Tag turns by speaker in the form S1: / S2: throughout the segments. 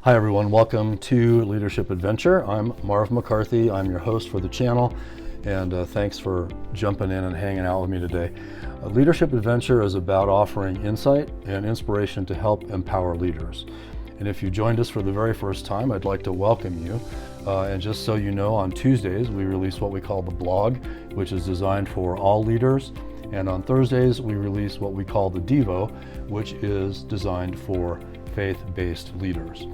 S1: Hi everyone, welcome to Leadership Adventure. I'm Marv McCarthy, I'm your host for the channel, and thanks for jumping in and hanging out with me today. Leadership Adventure is about offering insight and inspiration to help empower leaders. And if you joined us for the very first time, I'd like to welcome you. And just so you know, on Tuesdays we release what we call the blog, which is designed for all leaders. And on Thursdays we release what we call the Devo, which is designed for faith-based leaders.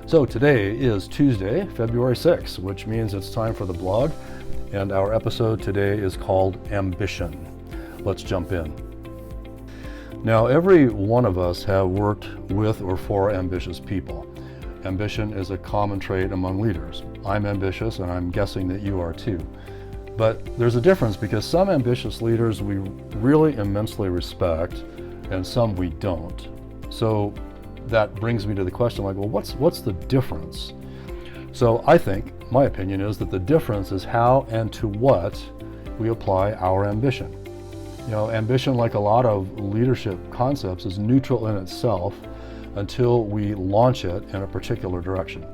S1: So today is Tuesday, February 6th, which means it's time for the blog, and our episode today is called Ambition. Let's jump in. Now, every one of us have worked with or for ambitious people. Ambition is a common trait among leaders. I'm ambitious, and I'm guessing that you are too. But there's a difference because some ambitious leaders we really immensely respect, and some we don't. So that brings me to the question, like, well, what's the difference? So I think, my opinion is that the difference is how and to what we apply our ambition. You know, ambition, like a lot of leadership concepts, is neutral in itself until we launch it in a particular direction.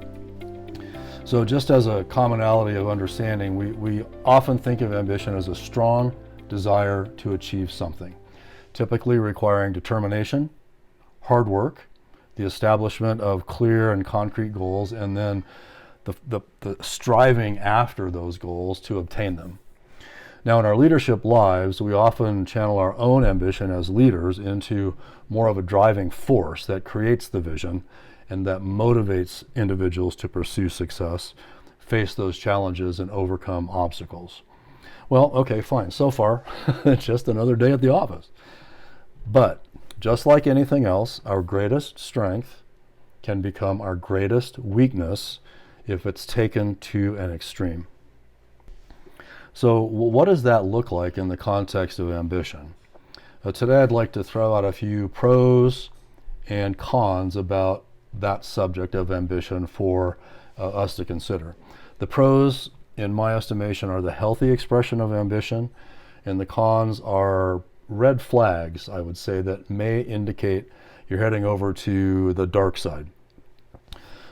S1: So just as a commonality of understanding, we often think of ambition as a strong desire to achieve something, typically requiring determination, hard work, the establishment of clear and concrete goals, and then the striving after those goals to obtain them. Now, in our leadership lives, we often channel our own ambition as leaders into more of a driving force that creates the vision and that motivates individuals to pursue success, face those challenges, and overcome obstacles. Well, okay, fine. So far, it's just another day at the office. But just like anything else, our greatest strength can become our greatest weakness if it's taken to an extreme. So what does that look like in the context of ambition? Today I'd like to throw out a few pros and cons about that subject of ambition for us to consider. The pros, in my estimation, are the healthy expression of ambition, and the cons are red flags, I would say, that may indicate you're heading over to the dark side.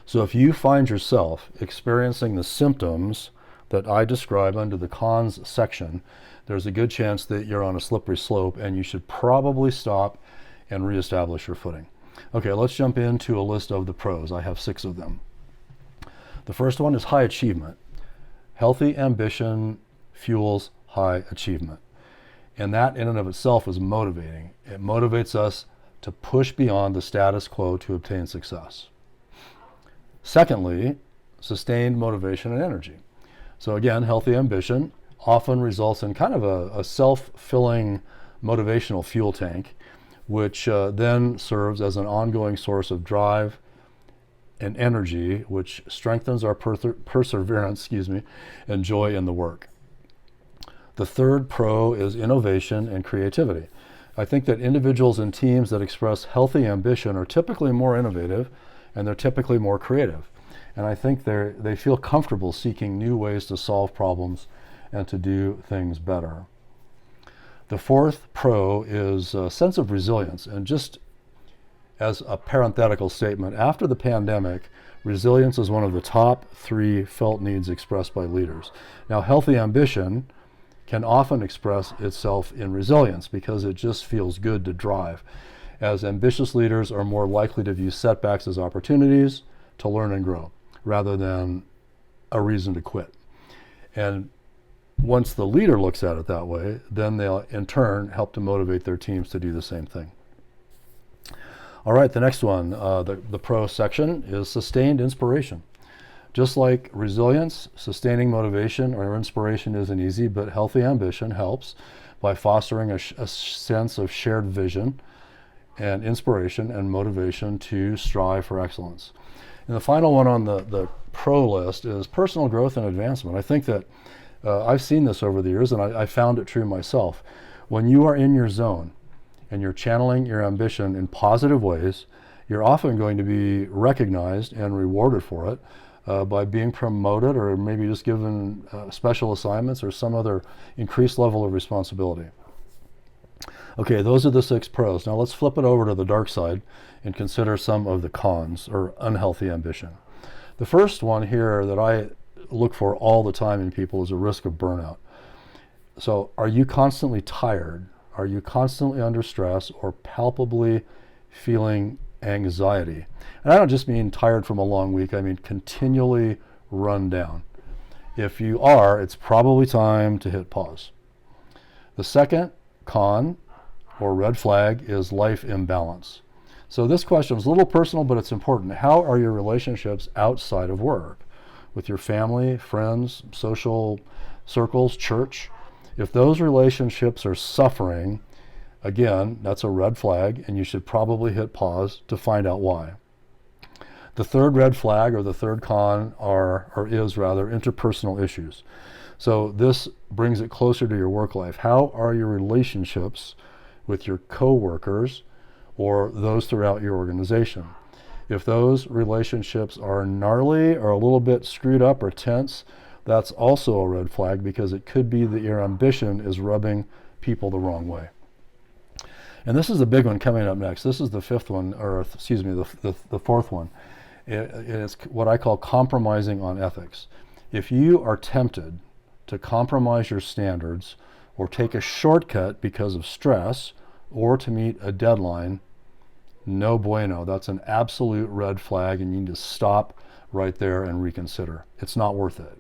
S1: So if you find yourself experiencing the symptoms that I describe under the cons section, there's a good chance that you're on a slippery slope and you should probably stop and reestablish your footing. Okay, let's jump into a list of the pros. I have 6 of them. The first one is high achievement. Healthy ambition fuels high achievement. And that in and of itself is motivating. It motivates us to push beyond the status quo to obtain success. Secondly, sustained motivation and energy. So again, healthy ambition often results in kind of a self-filling motivational fuel tank, which then serves as an ongoing source of drive and energy, which strengthens our perseverance, and joy in the work. The third pro is innovation and creativity. I think that individuals and teams that express healthy ambition are typically more innovative and they're typically more creative. And I think they feel comfortable seeking new ways to solve problems and to do things better. The fourth pro is a sense of resilience. And just as a parenthetical statement, after the pandemic, resilience is one of the top 3 felt needs expressed by leaders. Now, healthy ambition can often express itself in resilience because it just feels good to drive, as ambitious leaders are more likely to view setbacks as opportunities to learn and grow rather than a reason to quit. And once the leader looks at it that way, then they'll in turn help to motivate their teams to do the same thing. All right, the next one, the pro section, is sustained inspiration. Just like resilience, sustaining motivation or inspiration isn't easy, but healthy ambition helps by fostering a sense of shared vision and inspiration and motivation to strive for excellence. And the final one on the pro list is personal growth and advancement. I think that I've seen this over the years, and I found it true myself. When you are in your zone and you're channeling your ambition in positive ways, you're often going to be recognized and rewarded for it by being promoted or maybe just given special assignments or some other increased level of responsibility. Okay, those are the 6 pros. Now let's flip it over to the dark side and consider some of the cons or unhealthy ambition. The first one here that I look for all the time in people is a risk of burnout. So are you constantly tired? Are you constantly under stress or palpably feeling anxiety? And I don't just mean tired from a long week, I mean continually run down. If you are, it's probably time to hit pause. The second con or red flag is life imbalance. So this question is a little personal, but it's important. How are your relationships outside of work? With your family, friends, social circles, church? If those relationships are suffering, again, that's a red flag, and you should probably hit pause to find out why. The third red flag, or the third con, is interpersonal issues. So this brings it closer to your work life. How are your relationships with your coworkers or those throughout your organization? If those relationships are gnarly or a little bit screwed up or tense, that's also a red flag, because it could be that your ambition is rubbing people the wrong way. And this is the big one coming up next. This is the fifth one, or excuse me, the fourth one. It's what I call compromising on ethics. If you are tempted to compromise your standards or take a shortcut because of stress or to meet a deadline, no bueno. That's an absolute red flag, and you need to stop right there and reconsider. It's not worth it.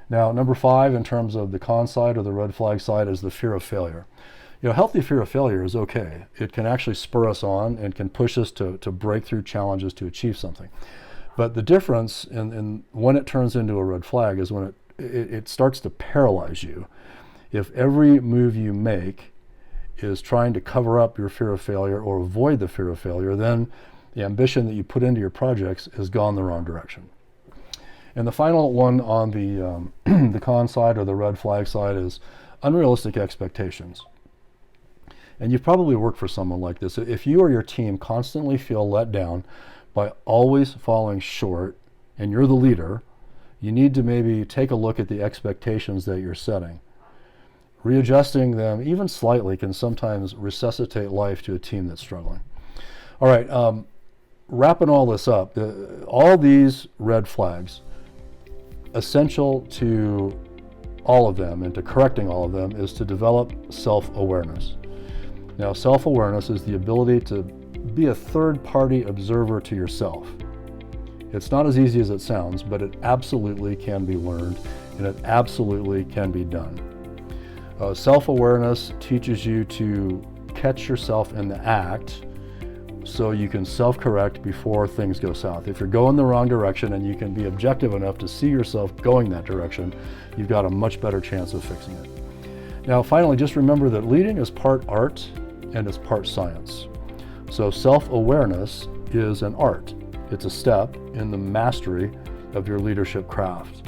S1: Now, number 5, in terms of the con side or the red flag side, is the fear of failure. Healthy fear of failure is okay. It can actually spur us on and can push us to break through challenges to achieve something. But the difference in when it turns into a red flag is when it starts to paralyze you. If every move you make is trying to cover up your fear of failure or avoid the fear of failure, then the ambition that you put into your projects has gone the wrong direction. And the final one on the con side or the red flag side is unrealistic expectations. And you've probably worked for someone like this. If you or your team constantly feel let down by always falling short, and you're the leader, you need to maybe take a look at the expectations that you're setting. Readjusting them even slightly can sometimes resuscitate life to a team that's struggling. All right, wrapping all this up, all these red flags, essential to all of them and to correcting all of them is to develop self-awareness. Now, self-awareness is the ability to be a third-party observer to yourself. It's not as easy as it sounds, but it absolutely can be learned, and it absolutely can be done. Self-awareness teaches you to catch yourself in the act so you can self-correct before things go south. If you're going the wrong direction and you can be objective enough to see yourself going that direction, you've got a much better chance of fixing it. Now, finally, just remember that leading is part art and it's part science. So self-awareness is an art. It's a step in the mastery of your leadership craft.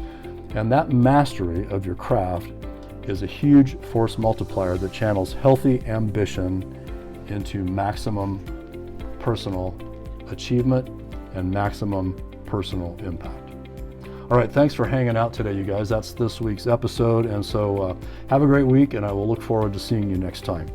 S1: And that mastery of your craft is a huge force multiplier that channels healthy ambition into maximum personal achievement and maximum personal impact. All right, thanks for hanging out today, you guys. That's this week's episode. And so have a great week, and I will look forward to seeing you next time.